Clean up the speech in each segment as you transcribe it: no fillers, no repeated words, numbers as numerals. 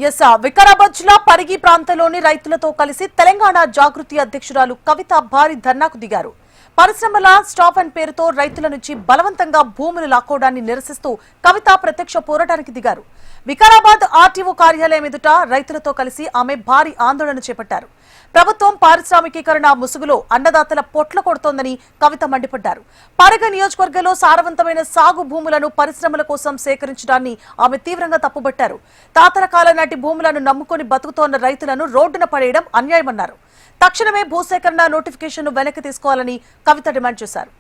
వికారాబాద్ జిల్లా పరిగి ప్రాంతంలోని రైతులతో కలిసి తెలంగాణ జాగృతి అధ్యక్షురాలు కవిత భారీ ధర్నాకు దిగారు. పరిశ్రమల స్టాప్ అండ్ పేరుతో రైతుల నుంచి బలవంతంగా భూములు లాక్కోవడాన్ని నిరసిస్తూ కవిత ప్రత్యక్ష పోరాటానికి దిగారు. వికారాబాద్ ఆర్టీఓ కార్యాలయం ఎదుట రైతులతో కలిసి ఆమె భారీ ఆందోళన చేపట్టారు. ప్రభుత్వం పారిశ్రామికీకరణ ముసుగులో అన్నదాతల పొట్ల కొడుతోందని కవిత మండిపడ్డారు. పరిగి నియోజకవర్గంలో సారవంతమైన సాగు భూములను పరిశ్రమల కోసం సేకరించడాన్ని ఆమె తీవ్రంగా తప్పుబట్టారు. తాతల కాలం నాటి భూములను నమ్ముకొని బతుకుతోన్న రైతులను రోడ్డున పడేయడం అన్యాయమన్నారు. తక్షణమే భూసేకరణ నోటిఫికేషన్ను వెనక్కి తీసుకోవాలని కవిత డిమాండ్ చేశారు.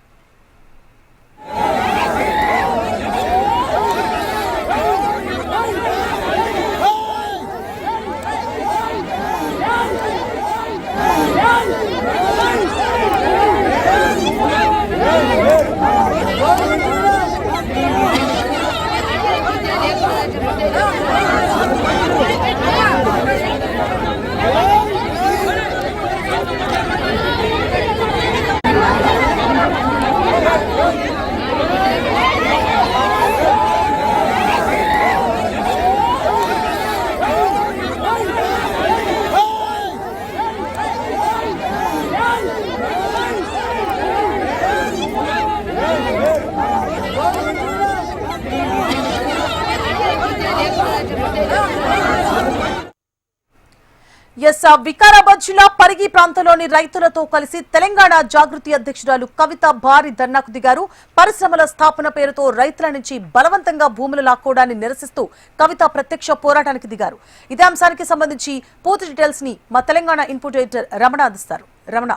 వికారాబాద్ జిల్లా పరిగి ప్రాంతంలోని రైతులతో కలిసి తెలంగాణ జాగృతి అధ్యక్షురాలు కవిత భారీ ధర్నాకు దిగారు. పరిశ్రమల స్థాపన పేరుతో రైతుల నుంచి బలవంతంగా భూములు లాక్కోవడాన్ని నిరసిస్తూ కవిత ప్రత్యక్ష పోరాటానికి దిగారు. ఇదే అంశానికి సంబంధించి పూర్తి డీటెయిల్స్ ని మా తెలంగాణ ఇన్పుట్ ఎడిటర్ రమణ అందిస్తారు. రమణ,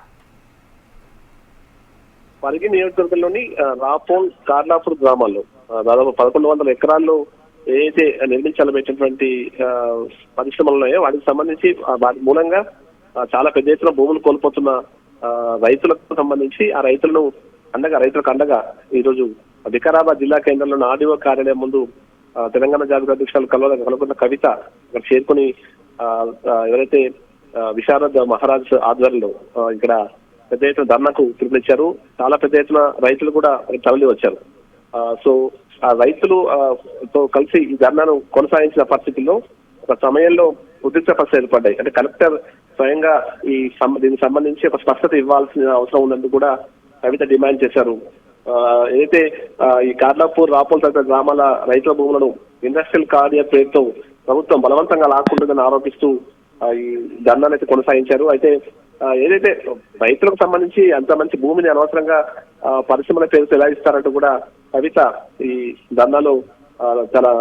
పరిగి నియోజకవర్గంలోని రాపోల్ కార్లాపూర్ గ్రామాల్లో దాదాపు 1100 ఎకరాల్లో ఏదైతే నిర్మించాలనేటువంటి పరిశ్రమలు ఉన్నాయో వాటికి సంబంధించి వాటి మూలంగా చాలా పెద్ద ఎత్తున భూములు కోల్పోతున్న రైతులకు సంబంధించి ఆ రైతులకు అండగా ఈరోజు వికారాబాద్ జిల్లా కేంద్రంలోని ఆర్డీఓ కార్యాలయం ముందు తెలంగాణ జాగృతి అధ్యక్షులు కలుగుతున్న కవిత ఇక్కడ చేరుకుని ఎవరైతే విశారద్ మహారాజ్ ఆధ్వర్యంలో ఇక్కడ పెద్ద ఎత్తున ధర్నాకు పిలుపునిచ్చారు. చాలా పెద్ద ఎత్తున రైతులు కూడా తరలి వచ్చారు. సో ఆ రైతులు తో కలిసి ఈ ధర్నాను కొనసాగించిన పరిస్థితుల్లో ఒక సమయంలో ఉద్రిక్త పరిస్థితులు ఏర్పడ్డాయి. అంటే కలెక్టర్ స్వయంగా దీనికి సంబంధించి ఒక స్పష్టత ఇవ్వాల్సిన అవసరం ఉందని కూడా కవిత డిమాండ్ చేశారు. ఏదైతే ఈ కార్లాపూర్ రాపోల్ తదితర గ్రామాల రైతుల భూములను ఇండస్ట్రియల్ కార్డియర్ పేరుతో ప్రభుత్వం బలవంతంగా లాక్కుంటుందని ఆరోపిస్తూ ఈ ధర్నాను అయితే కొనసాగించారు. అయితే ఏదైతే రైతులకు సంబంధించి అంత మంచి భూమిని అనవసరంగా పరిశ్రమల పేరుతో ఎలా ఇస్తారంటూ కూడా కవిత ఈ ధర్నాలో చాలా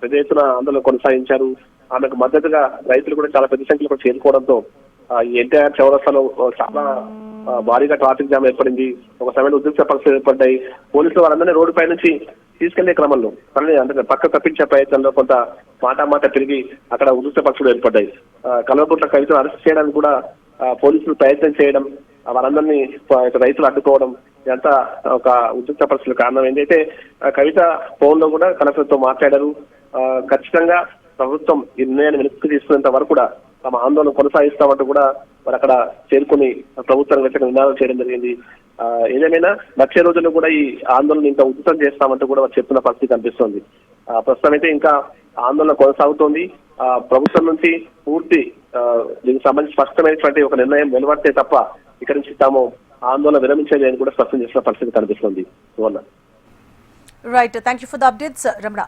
పెద్ద ఎత్తున ఆందోళన కొనసాగించారు. ఆమెకు మద్దతుగా రైతులు కూడా చాలా పెద్ద సంఖ్యలో చేరుకోవడంతో ఈ ఎన్టీఆర్ చౌరస్తాలో చాలా భారీగా ట్రాఫిక్ జామ్ ఏర్పడింది. ఒక సమయంలో ఉద్రిక్త పరిస్థితులు ఏర్పడ్డాయి. పోలీసులు వారందరినీ రోడ్డుపై నుంచి తీసుకెళ్లే క్రమంలో అంటే పక్క తప్పించే ప్రయత్నంలో కొంత మాట పెరిగి అక్కడ ఉద్రిక్త పరిస్థితులు ఏర్పడ్డాయి. కల్వకుంట్ల కవితను అరెస్ట్ చేయడానికి కూడా పోలీసులు ప్రయత్నం చేయడం, వారందరినీ రైతులు అడ్డుకోవడం ఇదంతా ఒక ఉద్రిక్త పరిస్థితులకు కారణం. ఏంటంటే కవిత ఫోన్ లో కూడా కలెక్టర్ తో మాట్లాడారు. ఖచ్చితంగా ప్రభుత్వం ఈ నిర్ణయాన్ని వెనక్కి తీసుకునేంత వరకు కూడా తమ ఆందోళన కొనసాగిస్తామంటూ కూడా మరి అక్కడ చేరుకుని ప్రభుత్వం వ్యతిరేక నినాదాలు చేయడం జరిగింది. ఏదేమైనా వచ్చే రోజుల్లో కూడా ఈ ఆందోళన ఇంకా ఉధృతం చేస్తామంటూ కూడా చెప్తున్న పరిస్థితి కనిపిస్తోంది. ప్రస్తుతం అయితే ఇంకా ఆందోళన కొనసాగుతోంది. ప్రభుత్వం నుంచి పూర్తి దీనికి సంబంధించి స్పష్టమైనటువంటి ఒక నిర్ణయం వెలువడితే తప్ప ఇక్కడి నుంచి తాము ఆందోళన విరమించేది అని కూడా స్పష్టం చేసిన పరిస్థితి కనిపిస్తుంది. Right, thank you for the updates Ramana.